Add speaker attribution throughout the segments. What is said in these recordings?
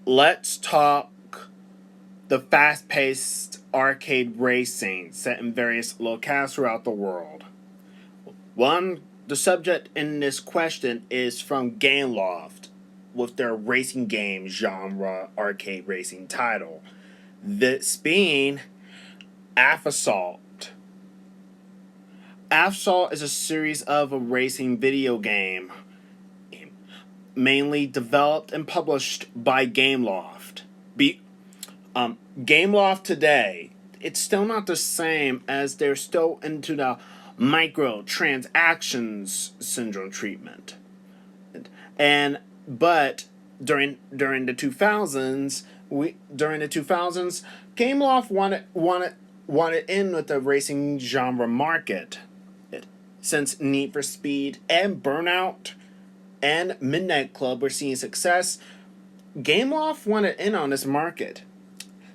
Speaker 1: let's talk the fast-paced arcade racing set in various locales throughout the world. The subject in this question is from Gameloft with their racing game genre arcade racing title. This being Asphalt. Asphalt is a series of a racing video game mainly developed and published by Gameloft. Gameloft today, it's still not the same as they're still into the microtransactions syndrome treatment. And but during the 2000s, Gameloft wanted in with the racing genre market. Since Need for Speed and Burnout and Midnight Club were seeing success, Gameloft wanted in on this market.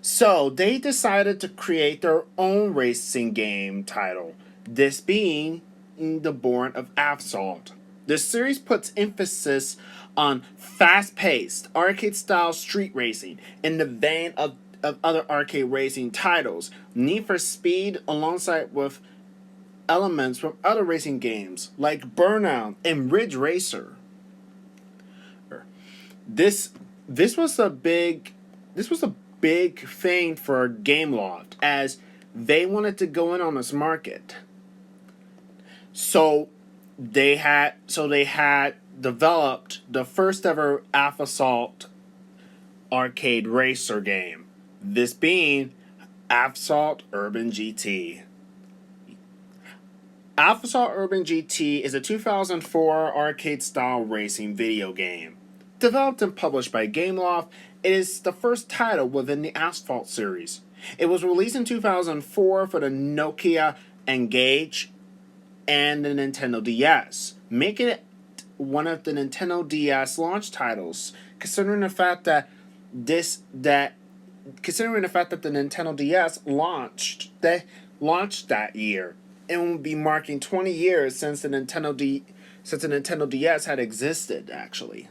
Speaker 1: So they decided to create their own racing game title, this being the Born of Asphalt. The series puts emphasis on fast-paced, arcade-style street racing in the vein of other arcade racing titles, Need for Speed alongside with elements from other racing games like Burnout and Ridge Racer. This this was a big thing for Gameloft as they wanted to go in on this market. So they had developed the first ever Asphalt arcade racer game. This being Asphalt Urban GT. Asphalt Urban GT is a 2004 arcade-style racing video game. Developed and published by Gameloft, it is the first title within the Asphalt series. It was released in 2004 for the Nokia Engage and the Nintendo DS, making it one of the Nintendo DS launch titles, considering the fact that the Nintendo DS launched that year. It will be marking 20 years since the Nintendo DS had existed, actually.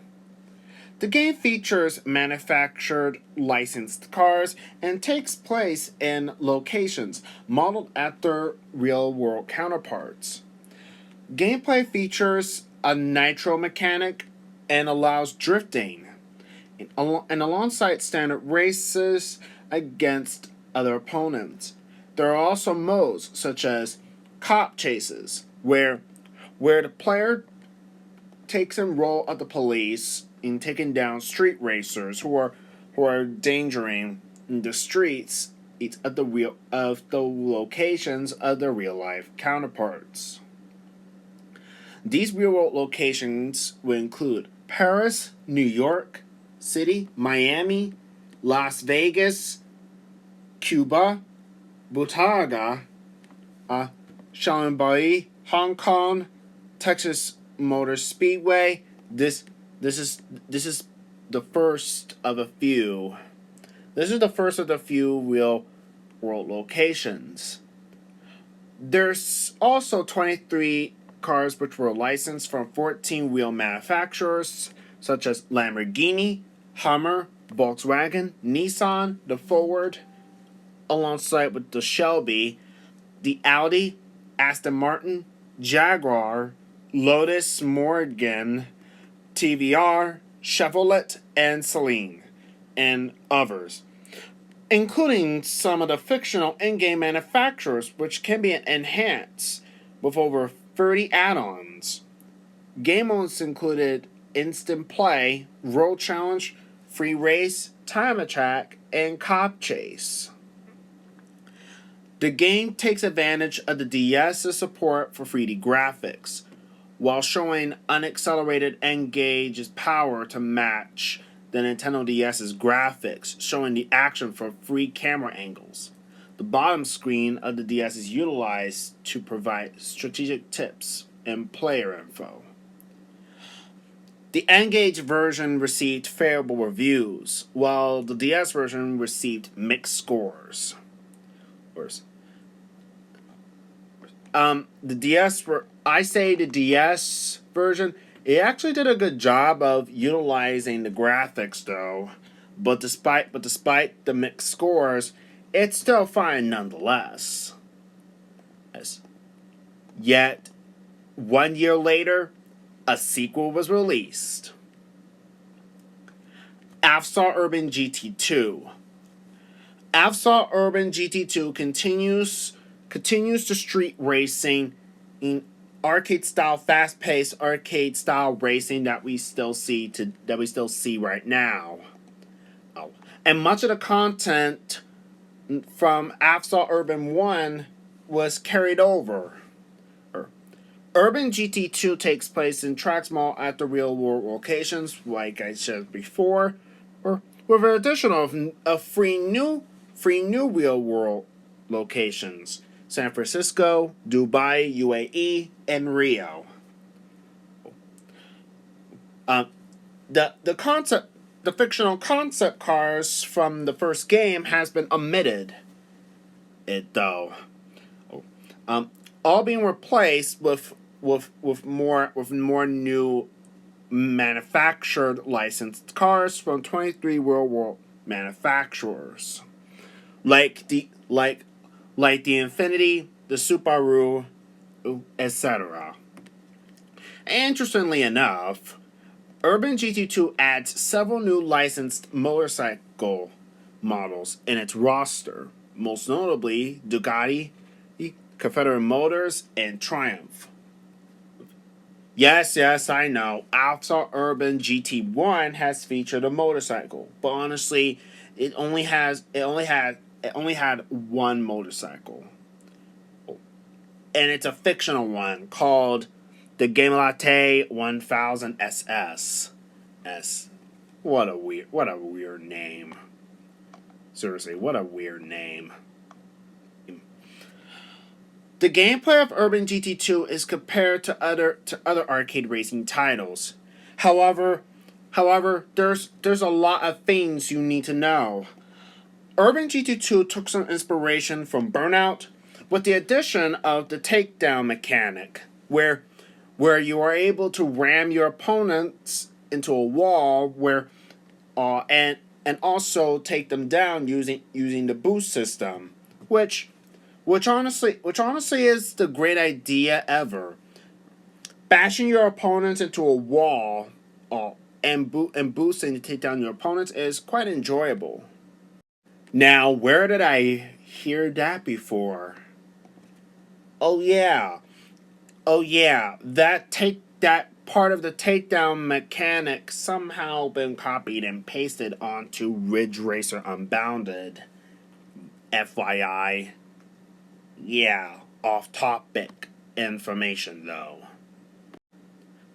Speaker 1: The game features manufactured licensed cars and takes place in locations modeled after real-world counterparts. Gameplay features a nitro mechanic and allows drifting, and alongside standard races against other opponents. There are also modes such as cop chases, where the player takes in role of the police in taking down street racers who are endangering the streets of the locations of their real life counterparts. These real world locations will include Paris, New York City, Miami, Las Vegas, Cuba, Butaga, Shanghai, Hong Kong, Texas Motor Speedway. This is the first of a few. This is the first of the few real world locations. There's also 23 cars which were licensed from 14 wheel manufacturers such as Lamborghini, Hummer, Volkswagen, Nissan, the Ford, alongside with the Shelby, the Audi, Aston Martin, Jaguar, Lotus Morgan, TVR, Chevrolet, and Celine, and others, including some of the fictional in-game manufacturers which can be enhanced with over 30 add-ons. Game modes included Instant Play, Road Challenge, Free Race, Time Attack, and Cop Chase. The game takes advantage of the DS's support for 3D graphics, while showing unaccelerated N-Gage's power to match the Nintendo DS's graphics, showing the action for free camera angles. The bottom screen of the DS is utilized to provide strategic tips and player info. The N-Gage version received favorable reviews, while the DS version received mixed scores. The DS version, it actually did a good job of utilizing the graphics though, But despite the mixed scores, it's still fine nonetheless. Yes. Yet 1 year later, a sequel was released. Asphalt Urban GT2. Asphalt Urban GT2 continues to street racing in arcade style, fast paced arcade style racing that we still see right now. Oh. And much of the content from Asphalt Urban 1 was carried over. Urban GT2 takes place in tracks mall at the real world locations, like I said before, or with an addition of free new real world locations: San Francisco, Dubai, UAE, and Rio. Uh, the fictional concept cars from the first game has been omitted. It though, um, all being replaced with more new manufactured licensed cars from 23 real world manufacturers, like the Infinity, the Subaru, etc. Interestingly enough, Urban GT2 adds several new licensed motorcycle models in its roster, most notably Ducati, Confederate Motors, and Triumph. Yes, I know. Asphalt Urban GT1 has featured a motorcycle, but honestly, it only had one motorcycle, and it's a fictional one called the Gamelate 1000 SS. S. What a weird name. Seriously, what a weird name. The gameplay of Urban GT2 is compared to other arcade racing titles. However, there's a lot of things you need to know. Urban GT2 took some inspiration from Burnout, with the addition of the takedown mechanic, where you are able to ram your opponents into a wall and also take them down using the boost system, which honestly is the great idea ever. Bashing your opponents into a wall and boosting to take down your opponents is quite enjoyable. Now, where did I hear that before? Oh yeah. Oh yeah. That part of the takedown mechanic somehow been copied and pasted onto Ridge Racer Unbounded. FYI. Yeah, off topic information though.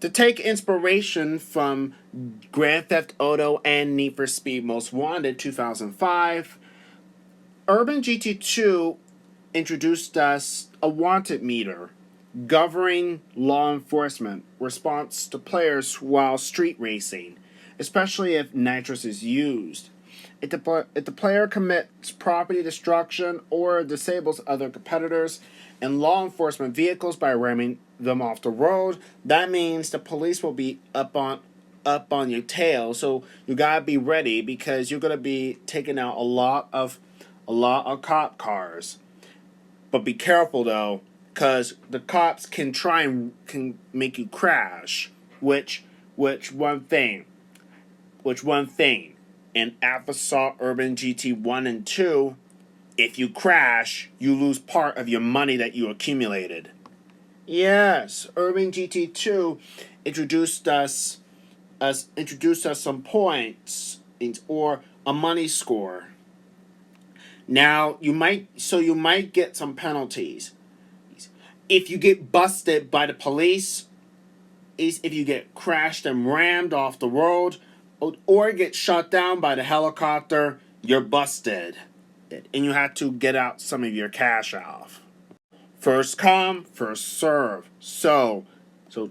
Speaker 1: To take inspiration from Grand Theft Auto and Need for Speed Most Wanted 2005, Urban GT2 introduced us a wanted meter governing law enforcement response to players while street racing, especially if nitrous is used. If the player commits property destruction or disables other competitors and law enforcement vehicles by ramming them off the road, that means the police will be up on your tail. So you gotta be ready because you're gonna be taking out a lot of cop cars. But be careful though, because the cops can try and can make you crash. Which one thing? Which one thing? In Asphalt Urban GT 1 and 2, if you crash, you lose part of your money that you accumulated. Yes, Urban GT2 introduced us some points or a money score. Now you might get some penalties. If you get busted by the police, is if you get crashed and rammed off the road, or get shot down by the helicopter, you're busted. And you have to get out some of your cash off. First come, first serve. So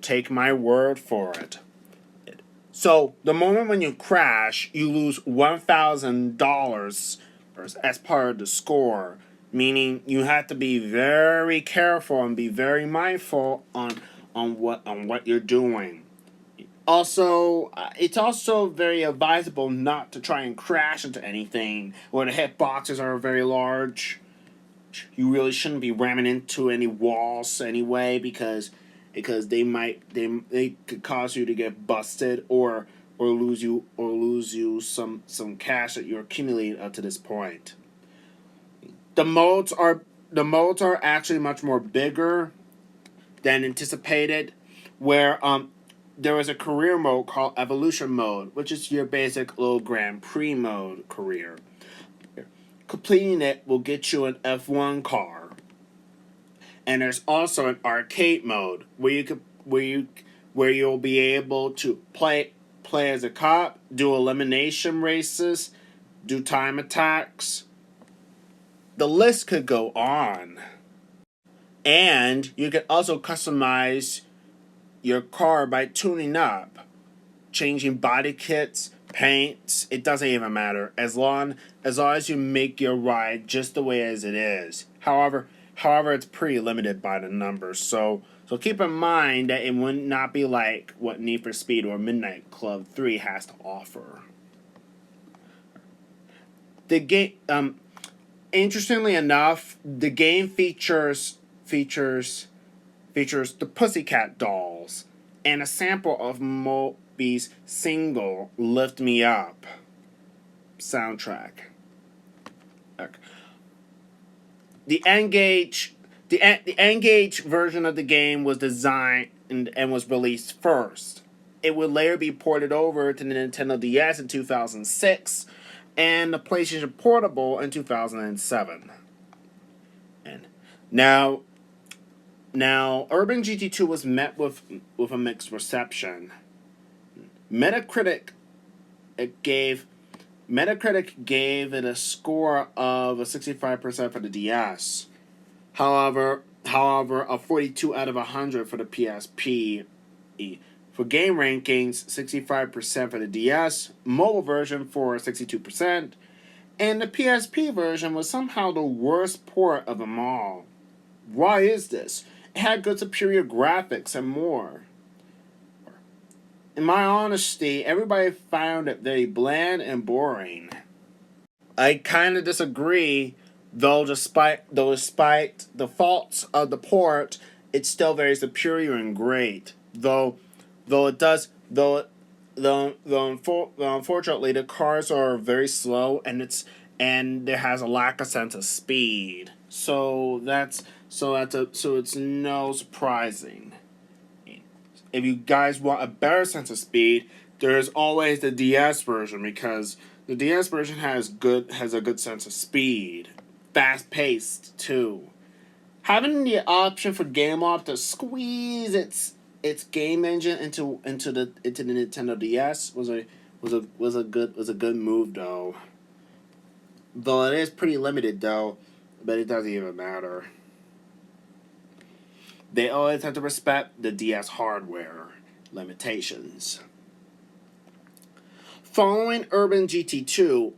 Speaker 1: take my word for it. So the moment when you crash, you lose $1,000 as part of the score, meaning you have to be very careful and be very mindful on what you're doing. Also, it's also very advisable not to try and crash into anything where the hitboxes are very large. You really shouldn't be ramming into any walls anyway because they could cause you to get busted or lose you some cash that you're accumulating up to this point. The modes are the modes are actually much more bigger than anticipated, where there was a career mode called Evolution Mode, which is your basic little Grand Prix mode career. Completing it will get you an F1 car. And there's also an arcade mode where you'll be able to play as a cop, do elimination races, do time attacks. The list could go on. And you can also customize your car by tuning up, changing body kits, paints. It doesn't even matter as long as you make your ride just the way as it is. However, it's pretty limited by the numbers. So keep in mind that it would not be like what Need for Speed or Midnight Club 3 has to offer. The game, interestingly enough, the game features the Pussycat Dolls and a sample of Moby's single "Lift Me Up" soundtrack. The N-Gage version of the game was designed and was released first. It would later be ported over to the Nintendo DS in 2006 and the PlayStation Portable in 2007. And now Urban GT2 was met with a mixed reception. Metacritic gave it a score of a 65% for the DS. However, a 42 out of 100 for the PSP. For game rankings, 65% for the DS, mobile version for 62%, and the PSP version was somehow the worst port of them all. Why is this? It had good superior graphics and more. In my honesty, everybody found it very bland and boring. I kind of disagree, though despite the faults of the port, it's still very superior and great. Though unfortunately the cars are very slow and there has a lack of sense of speed. So it's no surprising. If you guys want a better sense of speed, there's always the DS version because the DS version has a good sense of speed, fast paced too. Having the option for GameLoft to squeeze its game engine into the Nintendo DS was a good move though. Though it is pretty limited though, but it doesn't even matter. They always have to respect the DS hardware limitations. Following Urban GT2,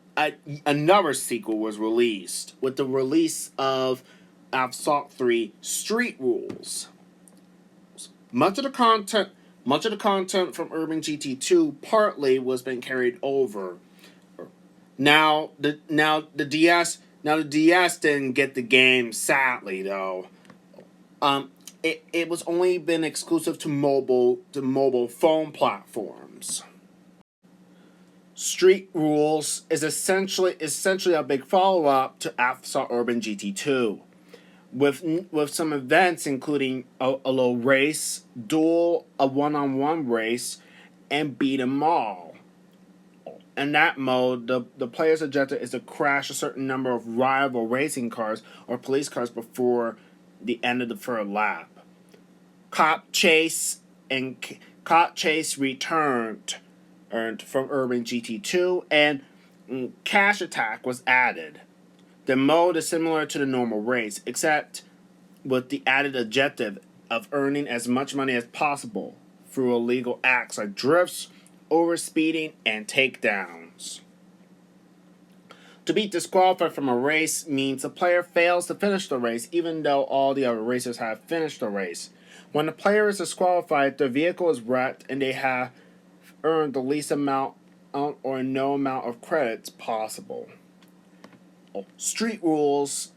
Speaker 1: another sequel was released with the release of Asphalt 3 Street Rules. Much of the content from Urban GT2 partly was being carried over. Now the DS didn't get the game, sadly though. It was only been exclusive to mobile phone platforms. Street Rules is essentially a big follow up to Asphalt Urban GT2, with some events including a low race, duel, a one-on-one race, and beat 'em all. In that mode, the player's objective is to crash a certain number of rival racing cars or police cars before the end of the third lap. Cop Chase returned from Urban GT2, and Cash Attack was added. The mode is similar to the normal race, except with the added objective of earning as much money as possible through illegal acts like drifts, overspeeding, and takedowns. To be disqualified from a race means the player fails to finish the race even though all the other racers have finished the race. When the player is disqualified, their vehicle is wrecked and they have earn the least amount or no amount of credits possible. Street rules,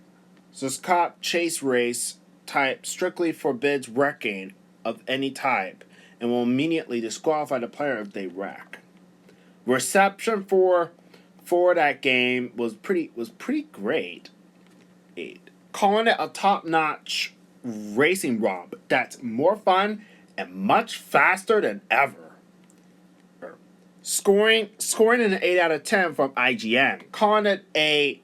Speaker 1: this cop chase race type strictly forbids wrecking of any type and will immediately disqualify the player if they wreck. Reception for that game was pretty great. Calling it a top-notch racing romp that's more fun and much faster than ever. Scoring an 8 out of 10 from IGN, calling it a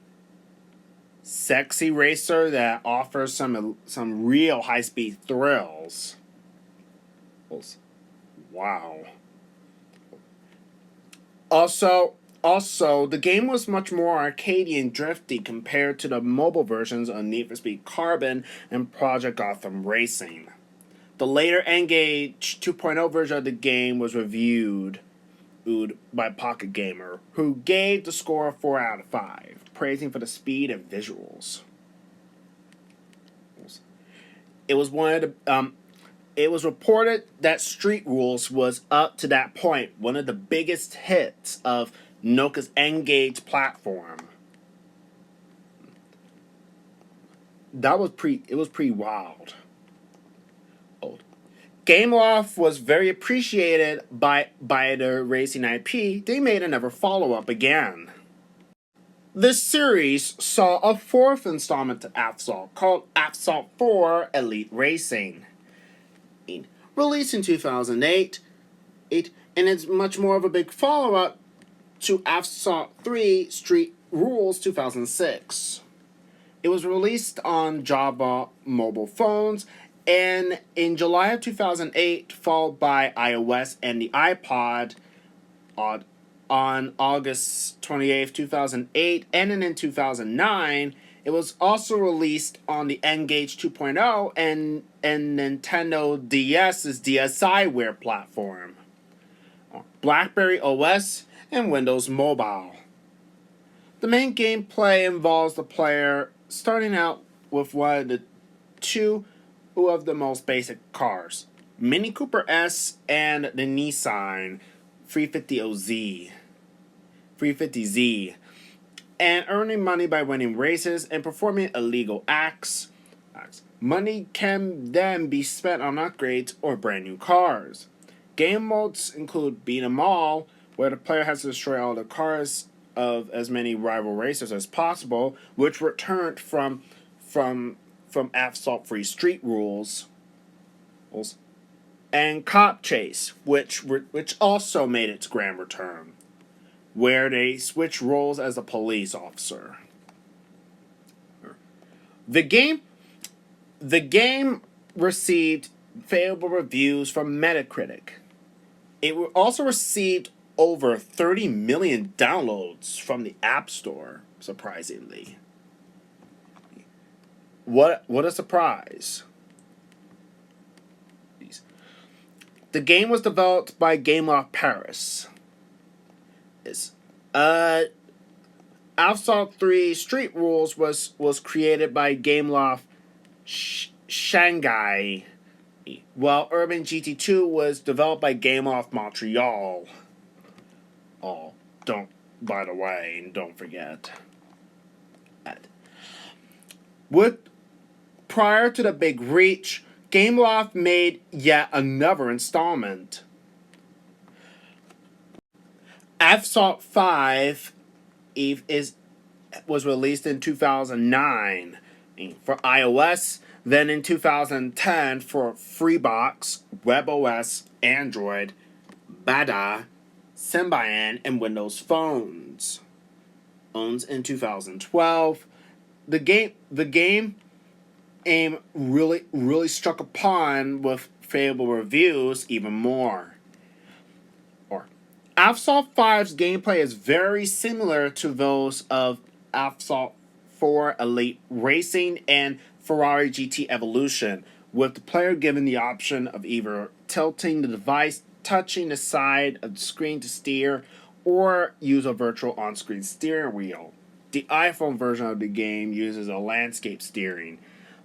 Speaker 1: sexy racer that offers some real high-speed thrills. Wow. Also, the game was much more arcadey and drifty compared to the mobile versions of Need for Speed Carbon and Project Gotham Racing. The later N-Gage 2.0 version of the game was reviewed by Pocket Gamer, who gave the score a 4 out of 5, praising for the speed and visuals. It was it was reported that Street Rules was up to that point one of the biggest hits of Nokia's N-Gage platform. It was pretty wild. Gameloft was very appreciated by the racing IP. They made another follow-up again. This series saw a fourth installment to Asphalt called Asphalt 4 Elite Racing. Released in 2008, and it's much more of a big follow-up to Asphalt 3 Street Rules 2006. It was released on Java mobile phones and in July of 2008, followed by iOS and the iPod on August 28th, 2008, and then in 2009, it was also released on the N-Gage 2.0 and Nintendo DS's DSiWare platform, BlackBerry OS, and Windows Mobile. The main gameplay involves the player starting out with one of the two of the most basic cars, Mini Cooper S and the Nissan 350Z, and earning money by winning races and performing illegal acts. Money can then be spent on upgrades or brand new cars. Game modes include Beat 'em All, where the player has to destroy all the cars of as many rival racers as possible, which returned from Asphalt 3 Street Rules, and Cop Chase, which also made its grand return, where they switch roles as a police officer. The game received favorable reviews from Metacritic. It also received over 30 million downloads from the App Store, surprisingly. What a surprise. The game was developed by Gameloft Paris. Asphalt 3 Street Rules was created by Gameloft Shanghai, while Urban GT2 was developed by Gameloft Montreal. By the way, don't forget. Prior to the big reach, Gameloft made yet another installment. Asphalt 5 was released in 2009 for iOS, then in 2010 for Freebox, WebOS, Android, Bada, Symbian, and Windows phones. Owns in 2012. The game really struck upon with favorable reviews even more. Asphalt 5's gameplay is very similar to those of Asphalt 4 Elite Racing and Ferrari GT Evolution, with the player given the option of either tilting the device, touching the side of the screen to steer, or use a virtual on-screen steering wheel. The iPhone version of the game uses a landscape steering.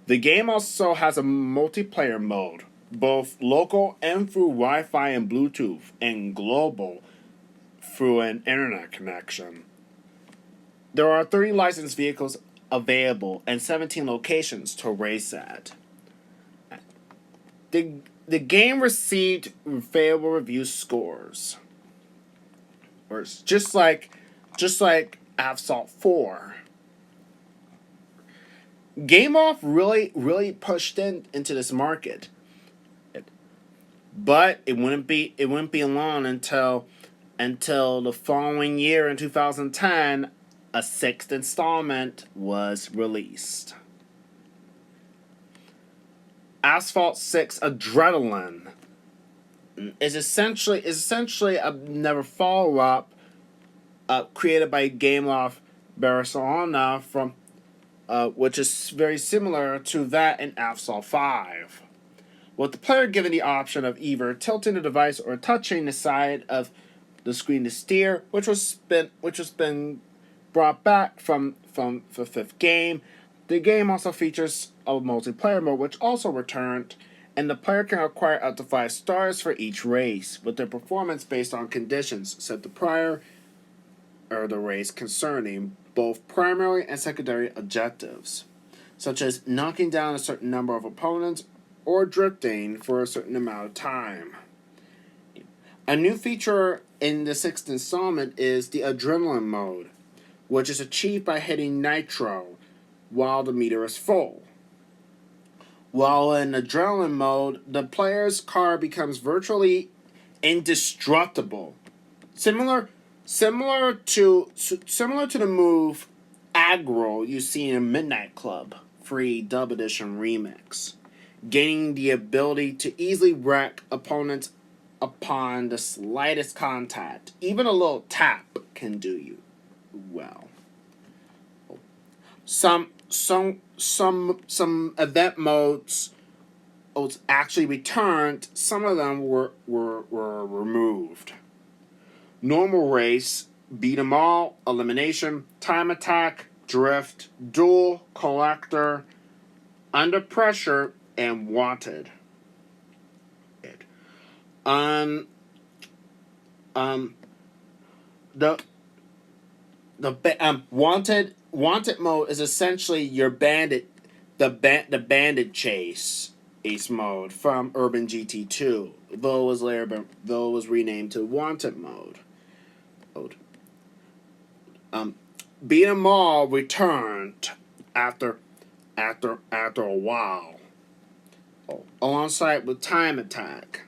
Speaker 1: The game also has a multiplayer mode, both local and through Wi-Fi and Bluetooth, and global through an internet connection. There are 30 licensed vehicles available and 17 locations to race at. The game received favorable review scores. Just like Asphalt 4. Game Off really pushed into this market. But it wouldn't be long until the following year in 2010 a sixth installment was released. Asphalt 6 Adrenaline is essentially another follow-up created by Gameloft Barcelona from which is very similar to that in Asphalt 5. With the player given the option of either tilting the device or touching the side of the screen to steer, which has been brought back from the fifth game. The game also features a multiplayer mode, which also returned, and the player can acquire up to 5 stars for each race, with their performance based on conditions set the prior or the race concerning both primary and secondary objectives, such as knocking down a certain number of opponents or drifting for a certain amount of time. A new feature in the sixth installment is the Adrenaline mode, which is achieved by hitting nitro while the meter is full. While in Adrenaline mode, the player's car becomes virtually indestructible, similar to the move Aggro you see in Midnight Club free Dub Edition remix, gaining the ability to easily wreck opponents upon the slightest contact. Even a little tap can do you well. Some event modes actually returned. Some of them were removed. Normal race, beat 'em all, elimination, time attack, drift, duel, collector, under pressure, and wanted. The wanted mode is essentially your bandit chase mode from Urban GT2, though it was renamed to wanted mode. Beat 'em all returned after a while, alongside with time attack.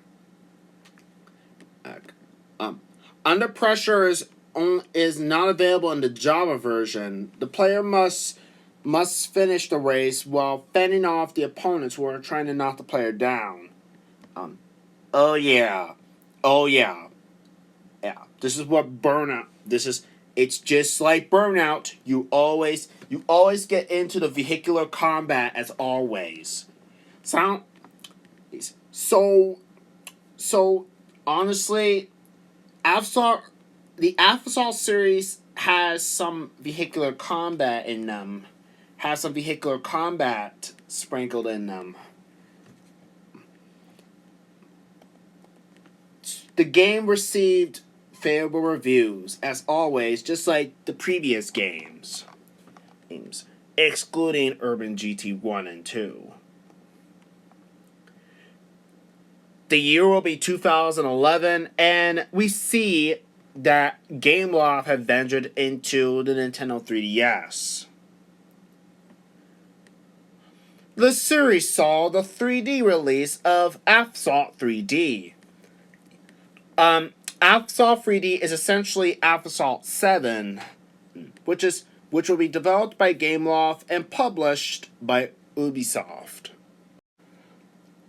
Speaker 1: Under pressure is not available in the Java version. The player must finish the race while fending off the opponents who are trying to knock the player down. Yeah. This is what Burnout. It's just like Burnout. You always get into the vehicular combat as always. So honestly, the Asphalt series has some vehicular combat in them. Has some vehicular combat sprinkled in them. The game received favorable reviews, as always, just like the previous games, excluding Urban GT 1 and 2. The year will be 2011, and we see that Gameloft have ventured into the Nintendo 3DS. The series saw the 3D release of Asphalt 3D. Asphalt 3D is essentially Asphalt 7, which will be developed by Gameloft and published by Ubisoft.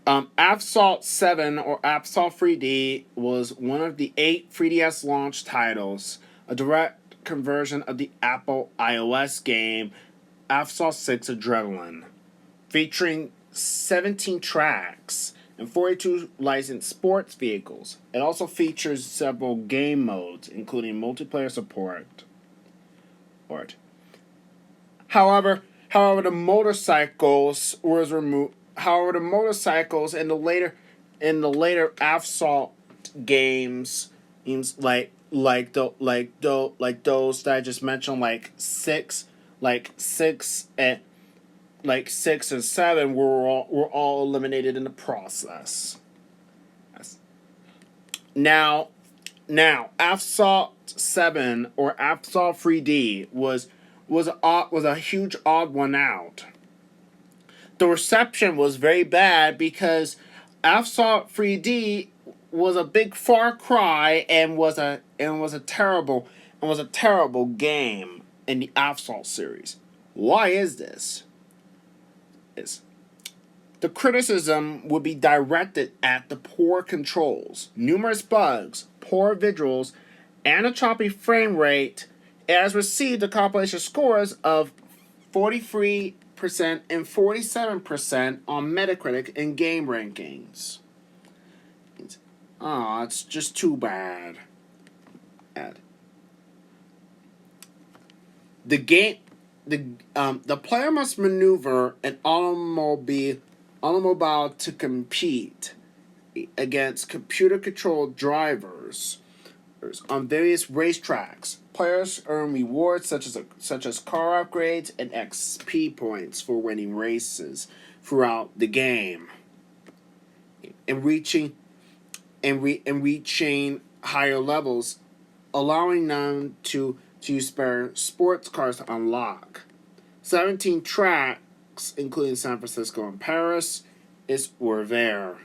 Speaker 1: Asphalt 7 or Asphalt 3D was one of the 8 3DS launch titles, a direct conversion of the Apple iOS game Asphalt 6 Adrenaline, featuring 17 tracks and 42 licensed sports vehicles. It also features several game modes, including multiplayer support. However, the motorcycles was removed. However, the motorcycles in the later in the later Asphalt games, like those that I just mentioned, like 6 and 7 were all eliminated in the process. Yes. Now, Asphalt 7 or Asphalt 3D was a huge odd one out. The reception was very bad because Asphalt 3D was a big far cry and was a terrible game in the Asphalt series. Why is this? Is the criticism would be directed at the poor controls, numerous bugs, poor visuals, and a choppy frame rate. It has received the compilation scores of 43% and 47% on Metacritic and game rankings. Oh, it's just too bad. The game, the player must maneuver an automobile to compete against computer-controlled drivers on various racetracks. Players earn rewards such as car upgrades and XP points for winning races throughout the game, and reaching higher levels, allowing them to use spare sports cars to unlock. 17 tracks, including San Francisco and Paris, were there.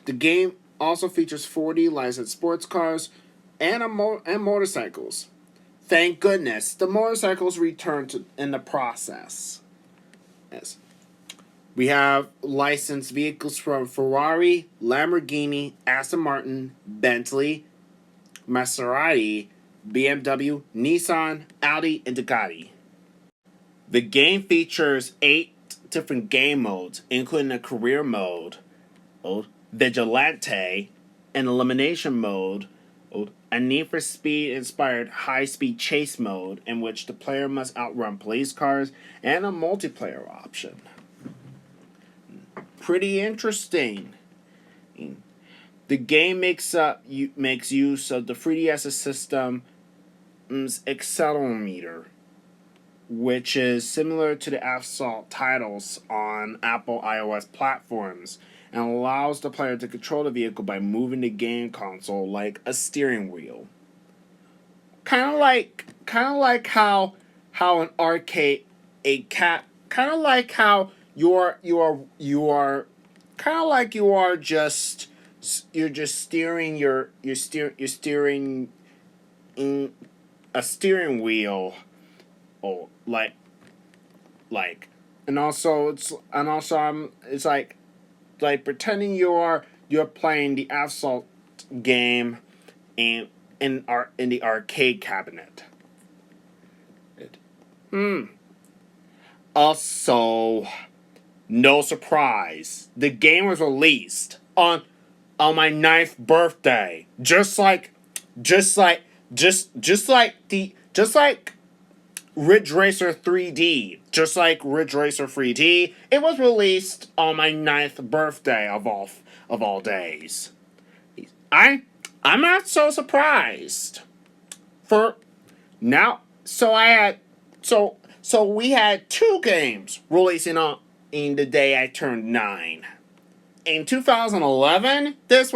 Speaker 1: The game also features 40 licensed sports cars and motorcycles. Thank goodness, the motorcycles returned in the process. Yes. We have licensed vehicles from Ferrari, Lamborghini, Aston Martin, Bentley, Maserati, BMW, Nissan, Audi, and Ducati. The game features 8 different game modes, including a career mode, Vigilante, an elimination mode, a Need for Speed inspired high-speed chase mode in which the player must outrun police cars, and a multiplayer option. Pretty interesting. The game makes use of the 3DS system's accelerometer, which is similar to the Asphalt titles on Apple iOS platforms, and allows the player to control the vehicle by moving the game console like a steering wheel. Kind of like how an arcade kind of like how you are kind of like you're just steering you're steering in a steering wheel. It's like pretending you're playing the Asphalt game in the arcade cabinet. Also, no surprise, the game was released on my 9th birthday, just like Ridge Racer 3D. Just like Ridge Racer 3D, it was released on my 9th birthday of all days. I'm not so surprised. For now, so we had 2 games releasing in the day I turned 9. In 2011, that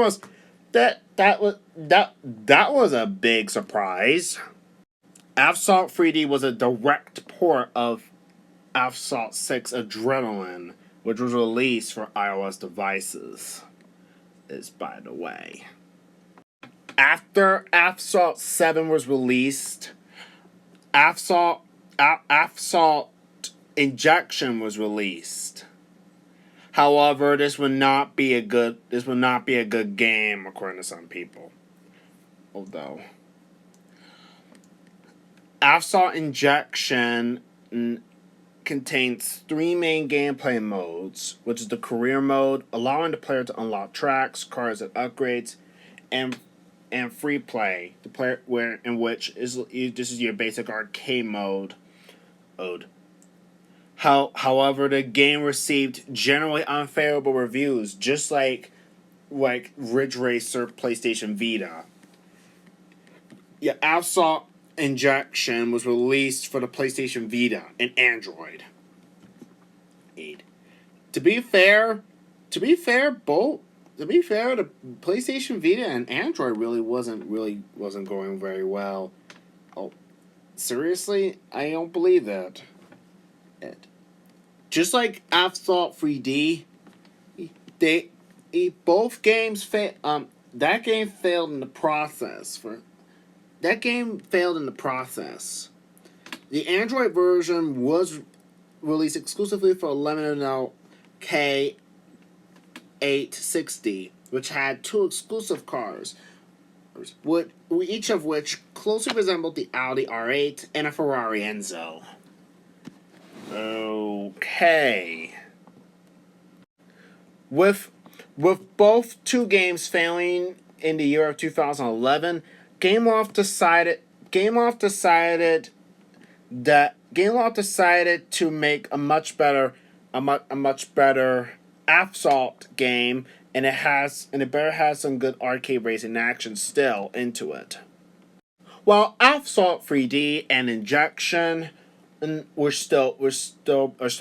Speaker 1: was a big surprise. Asphalt 3D was a direct port of Asphalt 6 Adrenaline, which was released for iOS devices. By the way. After Asphalt 7 was released, Asphalt Injection was released. However, this would not be a good game according to some people. Although Asphalt Injection contains 3 main gameplay modes, which is the career mode, allowing the player to unlock tracks, cars, and upgrades, and free play, the player this is your basic arcade mode. However, the game received generally unfavorable reviews, just like like Ridge Racer PlayStation Vita. Yeah, Asphalt Injection was released for the PlayStation Vita and Android. 8. To be fair, both. To be fair, the PlayStation Vita and Android wasn't going very well. Oh, seriously, I don't believe that. It. Just like Asphalt 3D, they both games that game failed in the process. The Android version was released exclusively for 11K860, which had two exclusive cars, each of which closely resembled the Audi R8 and a Ferrari Enzo. Okay. With both two games failing in the year of 2011, Gameloft decided to make a much better Asphalt game, and it better has some good arcade racing action still into it. While Asphalt 3D and Injection are still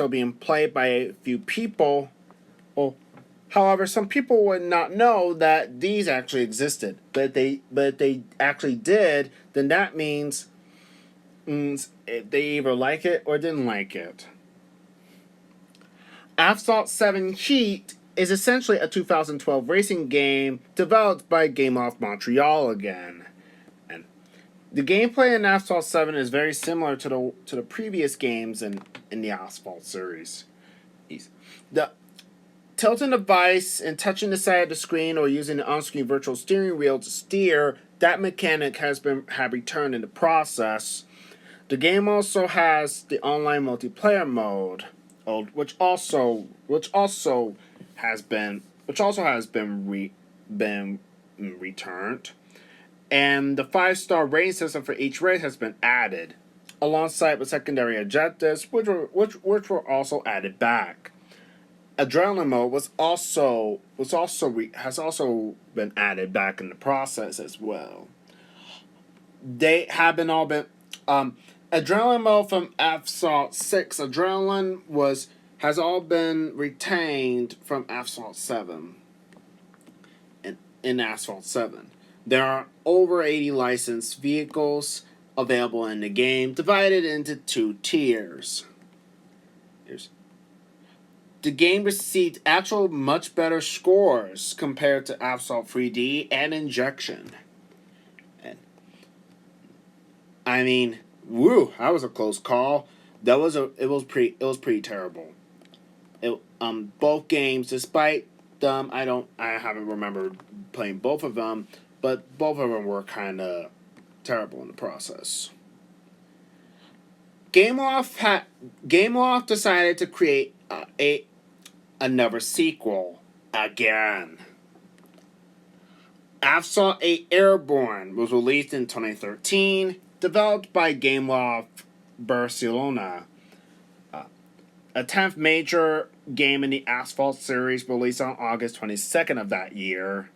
Speaker 1: being played by a few people. Well, however, some people would not know that these actually existed. But if they actually did, then that means they either like it or didn't like it. Asphalt 7 Heat is essentially a 2012 racing game developed by Gameloft Montreal again. And the gameplay in Asphalt 7 is very similar to the previous games in the Asphalt series. The tilting the device and touching the side of the screen or using the on-screen virtual steering wheel to steer, that mechanic have returned in the process. The game also has the online multiplayer mode, which also has been returned, and the 5-star rating system for each race has been added, alongside with secondary objectives, which were also added back. Adrenaline mode has also been added back in the process as well. They have been all been Adrenaline mode from Asphalt 6 Adrenaline has all been retained from Asphalt 7. In Asphalt 7, there are over 80 licensed vehicles available in the game, divided into two tiers. The game received actual much better scores compared to Asphalt 3D and Injection. I mean, woo, that was a close call. It was pretty terrible. Both games, despite them, I haven't remembered playing both of them, but both of them were kind of terrible in the process. Gameloft decided to create another sequel again. Asphalt 8 Airborne was released in 2013, developed by Gameloft Barcelona. A 10th major game in the Asphalt series, released on August 22nd of that year.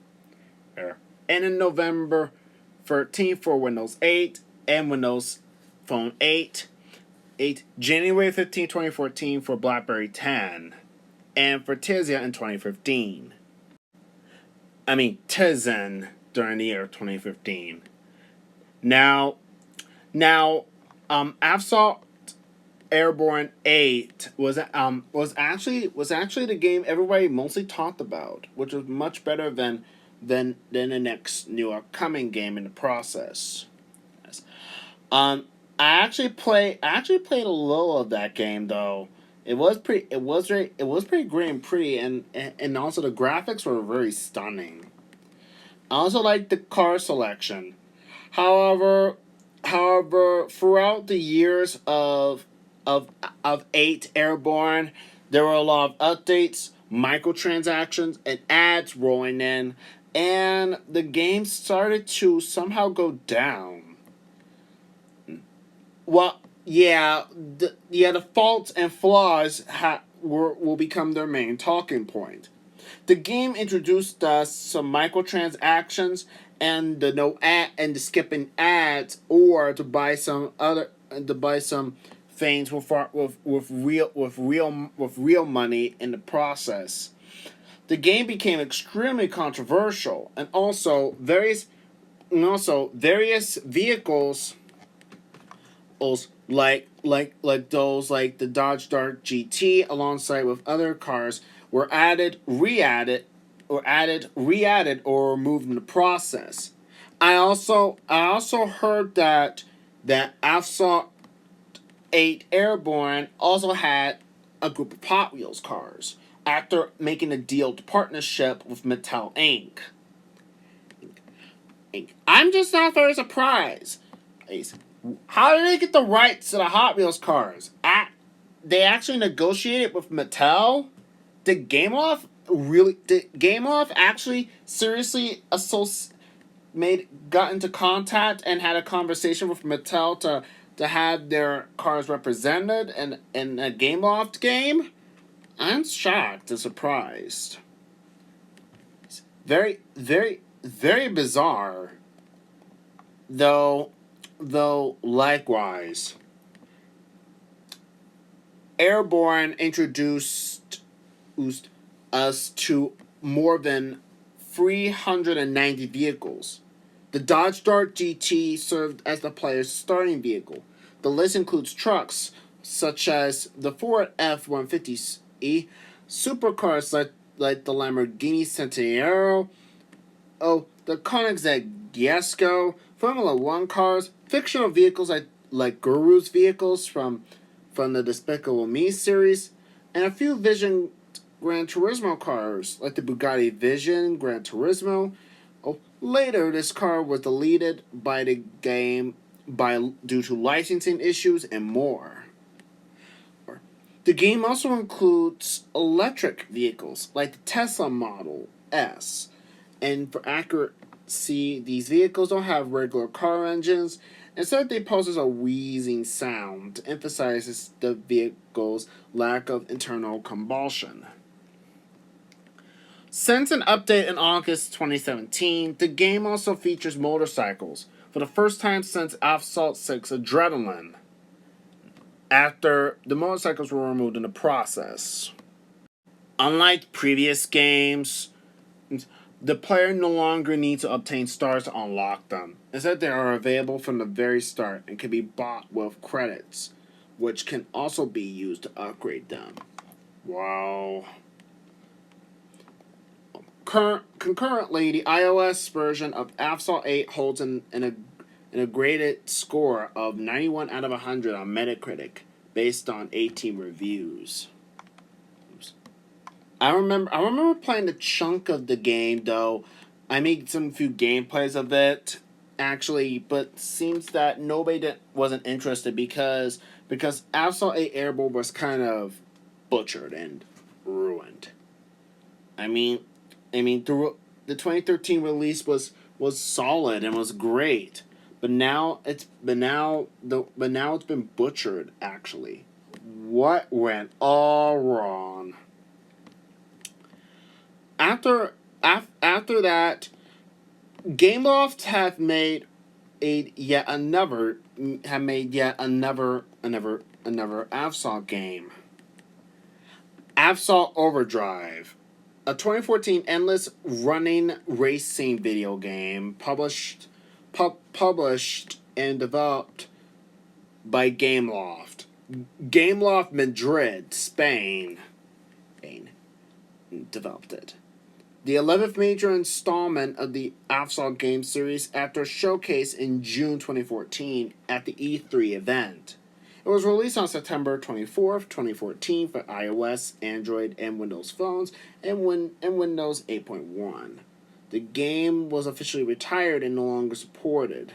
Speaker 1: And in November 13th for Windows 8 and Windows Phone 8. January 15, 2014 for BlackBerry 10. And for Tizia in 2015. Tizen during the year of 2015. Now, Asphalt Airborne 8 was actually the game everybody mostly talked about, which was much better than the next new upcoming game in the process. Yes. I actually played a little of that game though. It was pretty great and pretty, and also the graphics were very stunning. I also liked the car selection. However, throughout the years of 8 Airborne, there were a lot of updates, microtransactions, and ads rolling in, and the game started to somehow go down. Well, yeah, the faults and flaws will become their main talking point. The game introduced us some microtransactions and the skipping ads, or to buy some things with real money in the process. The game became extremely controversial, and various vehicles, those like the Dodge Dart GT, alongside with other cars, were re-added, or removed in the process. I also heard that Asphalt 8 Airborne also had a group of Hot Wheels cars after making a deal to partnership with Mattel Inc. I'm just not very surprised. How did they get the rights to the Hot Wheels cars? They actually negotiated with Mattel? Did Game Off actually seriously got into contact and had a conversation with Mattel to have their cars represented in a Game Loft game? I'm shocked and surprised. It's very, very, very bizarre. Though likewise, Airborne introduced us to more than 390 vehicles. The Dodge Dart GT served as the player's starting vehicle. The list includes trucks such as the Ford F-150E, supercars like the Lamborghini Centenario, the Koenigsegg Gesco, Formula One cars, fictional vehicles like Guru's vehicles from the Despicable Me series, and a few Vision Gran Turismo cars like the Bugatti Vision Gran Turismo. Later, this car was deleted by the game due to licensing issues and more. The game also includes electric vehicles like the Tesla Model S, and for accuracy, these vehicles don't have regular car engines. Instead, they possess a wheezing sound to emphasize the vehicle's lack of internal combustion. Since an update in August 2017, the game also features motorcycles for the first time since Asphalt 6 Adrenaline, after the motorcycles were removed in the process. Unlike previous games, the player no longer needs to obtain stars to unlock them. Instead, they are available from the very start and can be bought with credits, which can also be used to upgrade them. Wow. Concurrently, the iOS version of Asphalt 8 holds a graded score of 91 out of 100 on Metacritic, based on 18 reviews. I remember playing a chunk of the game, though. I made some few gameplays of it, actually, but seems that nobody wasn't interested because Asphalt 8 Airborne was kind of butchered and ruined. I mean, the 2013 release was solid and was great, but now it's been butchered. Actually, what went all wrong? After that, Gameloft have made yet another Asphalt game. Asphalt Overdrive, a 2014 endless running racing video game published and developed by Gameloft. Gameloft Madrid, Spain developed it. The 11th major installment of the Asphalt game series, after a showcase in June 2014 at the E3 event. It was released on September 24th, 2014 for iOS, Android, and Windows phones, and Windows 8.1. The game was officially retired and no longer supported.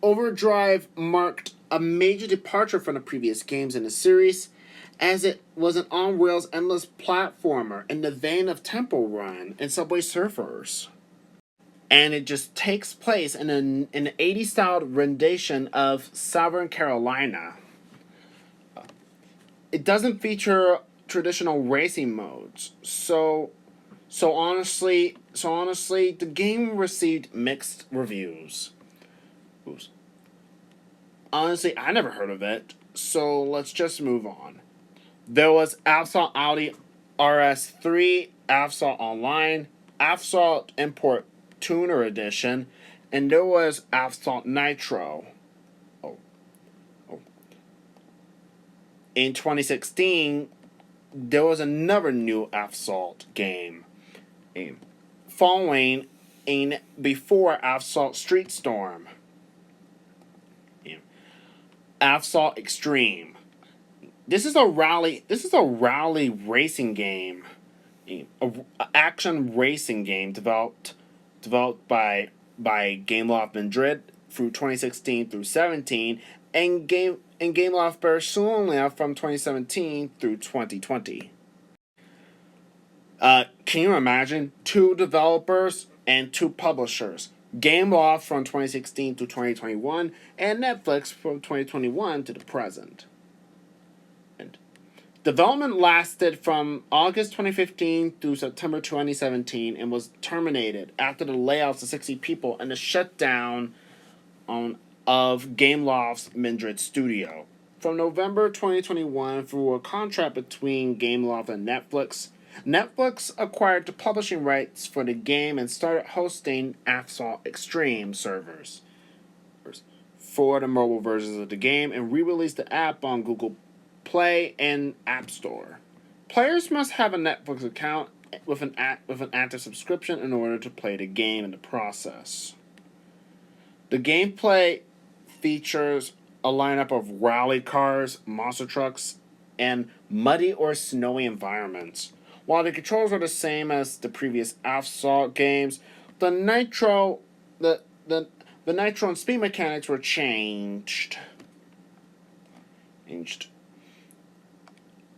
Speaker 1: Overdrive marked a major departure from the previous games in the series, as it was an on-rails endless platformer in the vein of Temple Run and Subway Surfers. And it just takes place in an 80s-style rendition of Southern Carolina. It doesn't feature traditional racing modes. So honestly, the game received mixed reviews. Oops. Honestly, I never heard of it. So let's just move on. There was Asphalt Audi RS3, Asphalt Online, Asphalt Import Tuner Edition, and there was Asphalt Nitro. Oh, oh. In 2016, there was another new Asphalt game, following in before Asphalt Street Storm. Asphalt Extreme. This is a rally. This is a rally racing game, a action racing game developed by Gameloft Madrid through 2016 through 17, and Gameloft Barcelona from 2017 through 2020. Can you imagine 2 developers and 2 publishers? Gameloft from 2016 to 2021, and Netflix from 2021 to the present. And development lasted from August 2015 through September 2017 and was terminated after the layoffs of 60 people and the shutdown of Gameloft's Madrid studio. From November 2021, through a contract between Gameloft and Netflix, Netflix acquired the publishing rights for the game and started hosting Asphalt Extreme servers for the mobile versions of the game and re-released the app on Google Play and App Store. Players must have a Netflix account with an active subscription in order to play the game in the process. The gameplay features a lineup of rally cars, monster trucks, and muddy or snowy environments. While the controls are the same as the previous Asphalt games, the nitro and speed mechanics were changed.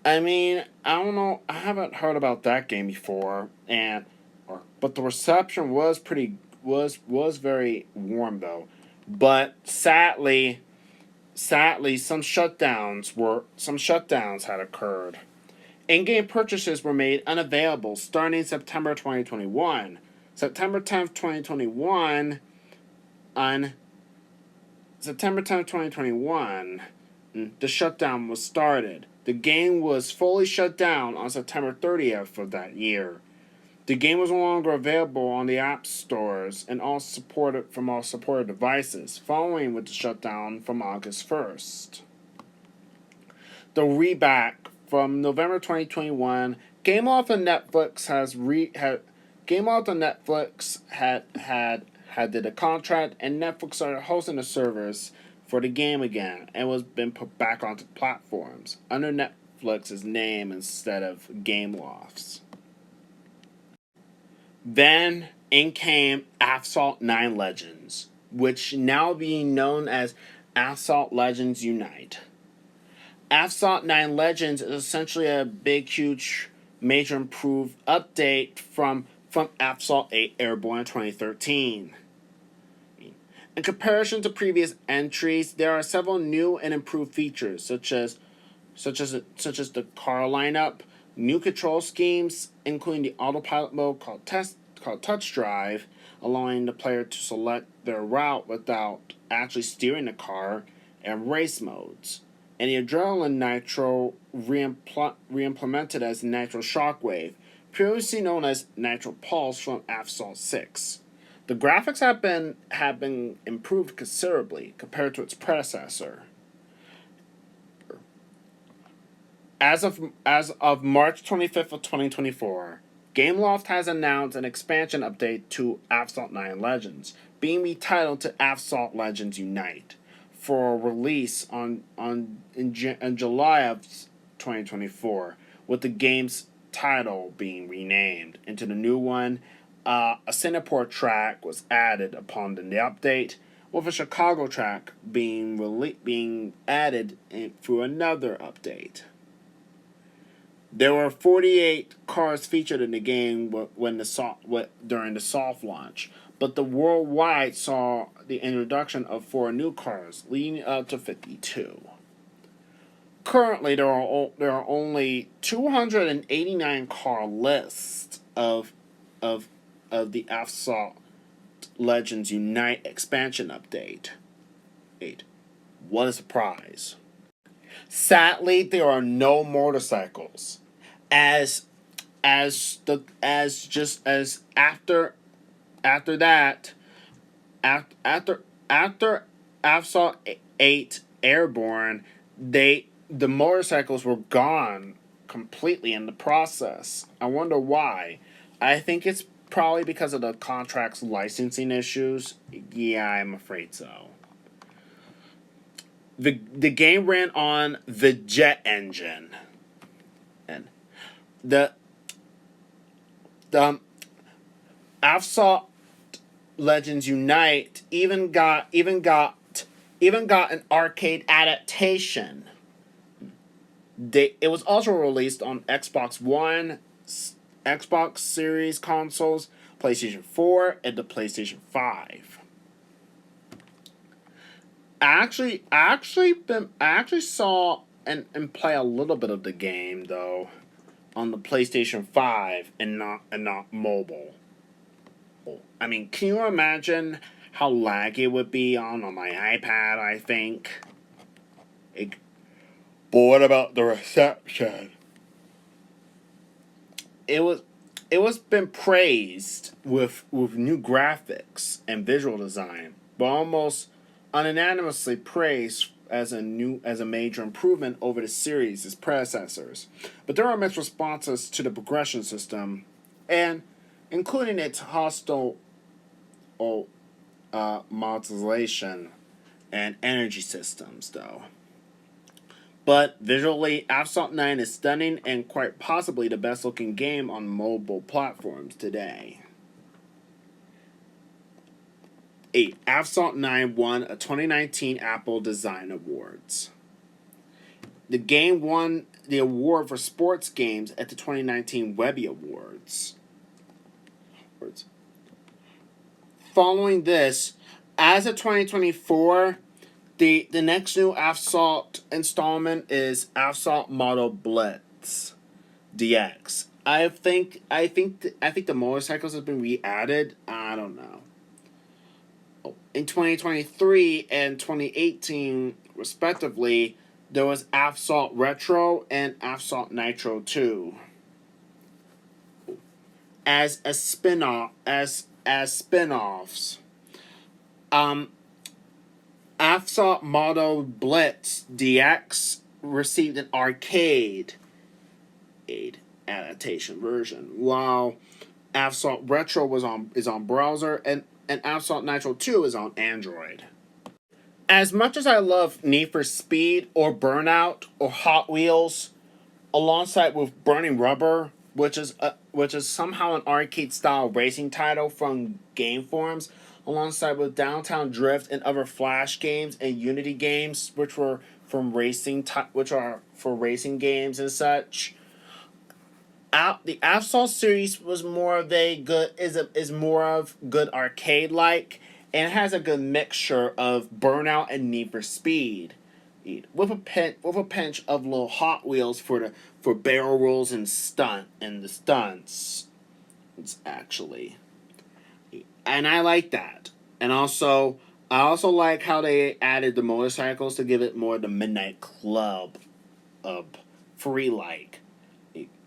Speaker 1: I mean, I don't know. I haven't heard about that game before, but the reception was very warm though. But sadly, some shutdowns had occurred. In-game purchases were made unavailable starting September 2021. September 10th, 2021, on September 10th, 2021, the shutdown was started. The game was fully shut down on September 30th of that year. The game was no longer available on the app stores and all supported devices, following with the shutdown from August 1st. The reback from November 2021, Gameloft and Netflix had did a contract, and Netflix started hosting the servers for the game again and was been put back onto platforms under Netflix's name instead of Gameloft's. Then in came Asphalt 9 Legends, which now being known as Asphalt Legends Unite. Asphalt 9 Legends is essentially a big, huge, major improved update from Asphalt 8 Airborne in 2013. In comparison to previous entries, there are several new and improved features, such as the car lineup, new control schemes, including the autopilot mode called Touch Drive, allowing the player to select their route without actually steering the car, and race modes. And the Adrenaline Nitro re-implemented as Nitro Shockwave, previously known as Nitro Pulse from Asphalt 6. The graphics have been improved considerably compared to its predecessor. As of March 25th of 2024, Gameloft has announced an expansion update to Asphalt 9 Legends, being retitled to Asphalt Legends Unite, for release in July of 2024, with the game's title being renamed into the new one. A Singapore track was added upon the update, with a Chicago track being added through another update. There were 48 cars featured in the game during the soft launch, but the worldwide saw the introduction of 4 new cars, leading up to 52. Currently, there are only 289 car lists of of the Asphalt Legends Unite expansion update. Eight. What a surprise! Sadly, there are no motorcycles. As as after that after Asphalt 8 Airborne, the motorcycles were gone completely in the process. I wonder why. I think it's probably because of the contract's licensing issues. Yeah, I'm afraid so. The game ran on the jet engine, and the the Asphalt Legends Unite even got an arcade adaptation. It was also released on Xbox One, Xbox Series consoles, PlayStation 4, and the PlayStation 5. I actually saw and play a little bit of the game though on the PlayStation 5 and not mobile. I mean, can you imagine how laggy it would be on my iPad, I think? It, but what about the reception? It was it was been praised with new graphics and visual design, but almost unanimously praised as a major improvement over the series' predecessors. But there are mixed responses to the progression system, and including its hostile modulation and energy systems, though. But visually, Asphalt 9 is stunning and quite possibly the best looking game on mobile platforms today. 8. Asphalt 9 won a 2019 Apple Design Awards. The game won the award for sports games at the 2019 Webby Awards. Following this, as of 2024, the next new Asphalt installment is Asphalt Model Blitz DX. I think the motorcycles have been re-added. I don't know. In 2023 and 2018, respectively, there was Asphalt Retro and Asphalt Nitro 2. As spin-offs. Asphalt Model Blitz DX received an arcade adaptation version, while Asphalt Retro is on browser and Asphalt Nitro 2 is on Android. As much as I love Need for Speed or Burnout or Hot Wheels, alongside with Burning Rubber, which is somehow an arcade style racing title from Game Forms, alongside with Downtown Drift and other Flash games and Unity games, which were which are for racing games and such. The Asphalt series was more of a good is more of good arcade like, and it has a good mixture of Burnout and Need for Speed, with a pinch of little Hot Wheels for barrel rolls and the stunts. It's actually, and I like that, and also I also like how they added the motorcycles to give it more the Midnight Club, free like.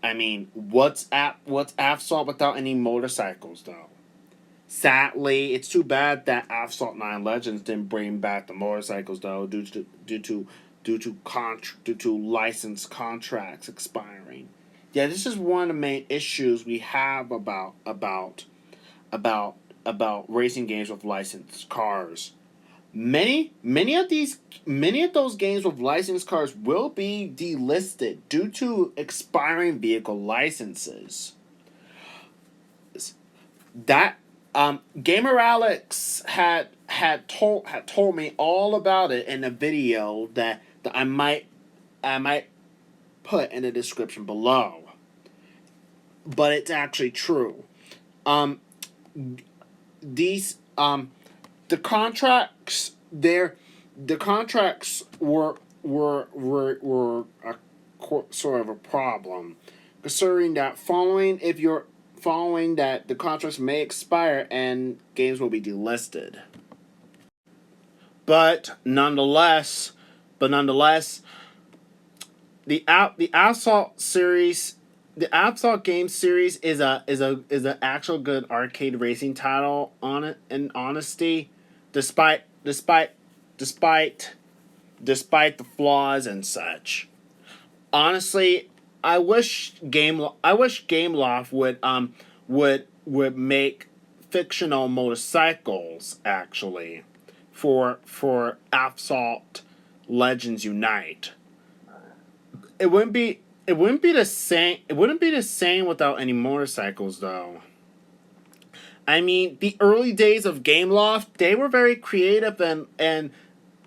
Speaker 1: I mean, what's Asphalt without any motorcycles though? Sadly, it's too bad that Asphalt 9 Legends didn't bring back the motorcycles though, due to license contracts expiring. Yeah, this is one of the main issues we have about racing games with licensed cars. Many of those games with licensed cars will be delisted due to expiring vehicle licenses. That Gamer Alex had told me all about it in a video that I might put in the description below. But it's actually true. Um these the contracts there the contracts were a sort of a problem, considering that following that the contracts may expire and games will be delisted. But nonetheless, but nonetheless, the Asphalt series, the Asphalt game series is an actual good arcade racing title on it. In honesty, despite despite despite despite the flaws and such. Honestly, I wish Gameloft would make fictional motorcycles actually for Asphalt Legends Unite. It wouldn't be the same without any motorcycles though. I mean, the early days of Gameloft, they were very creative and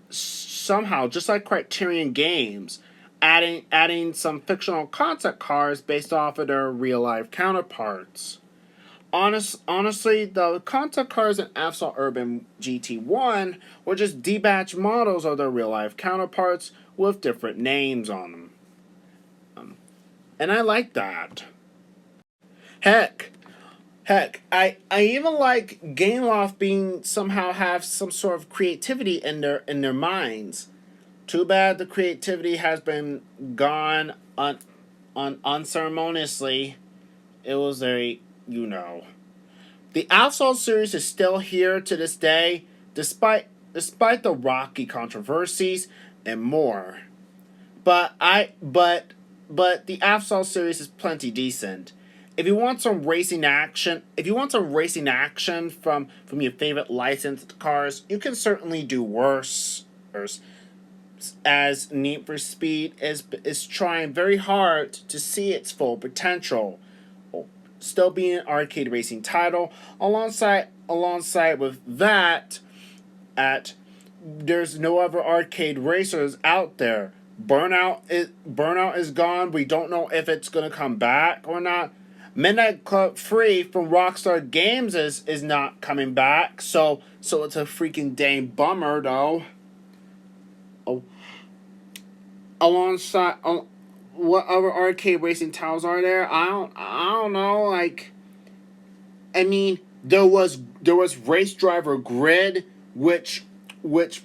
Speaker 1: somehow, just like Criterion Games, adding some fictional concept cars based off of their real life counterparts. Honestly, the concept cars in Asphalt Urban GT1 were just debatch models of their real life counterparts with different names on them. And I like that. Heck, I even like Gameloft being somehow have some sort of creativity in their minds. Too bad the creativity has been gone unceremoniously. It was very, you know. The Asphalt series is still here to this day, despite the rocky controversies and more. But but the Asphalt series is plenty decent. If you want some racing action from your favorite licensed cars, you can certainly do worse. As Need for Speed is trying very hard to see its full potential, still being an arcade racing title. Alongside with that, at there's no other arcade racers out there. Burnout is gone. We don't know if it's gonna come back or not. Midnight Club Free from Rockstar Games is not coming back. So it's a freaking dang bummer though. Oh, alongside what other arcade racing titles are there? I don't know. Like, I mean, there was Race Driver Grid, which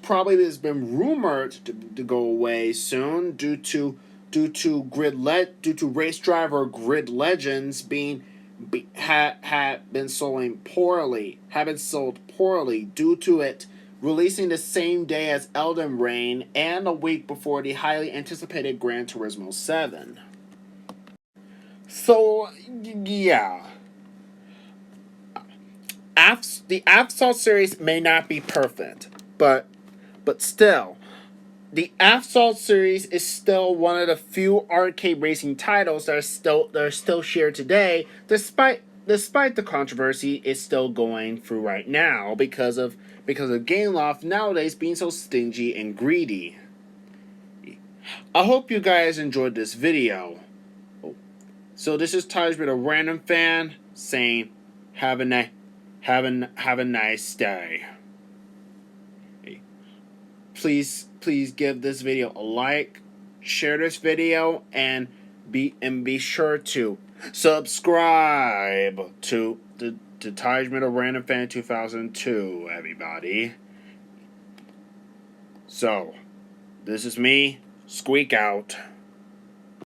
Speaker 1: probably has been rumored to go away soon due to Race Driver Grid Legends had been sold poorly due to it releasing the same day as Elden Ring and a week before the highly anticipated Gran Turismo 7. So yeah, the Asphalt series may not be perfect, but still, the Asphalt series is still one of the few arcade racing titles that are still shared today, despite the controversy it's still going through right now because of Gameloft nowadays being so stingy and greedy. I hope you guys enjoyed this video. So this is Taj with a random fan saying, have a nice day. Please give this video a like, share this video, and be sure to subscribe to Taj with a random fan 2002, everybody. So, this is me, Squeak out.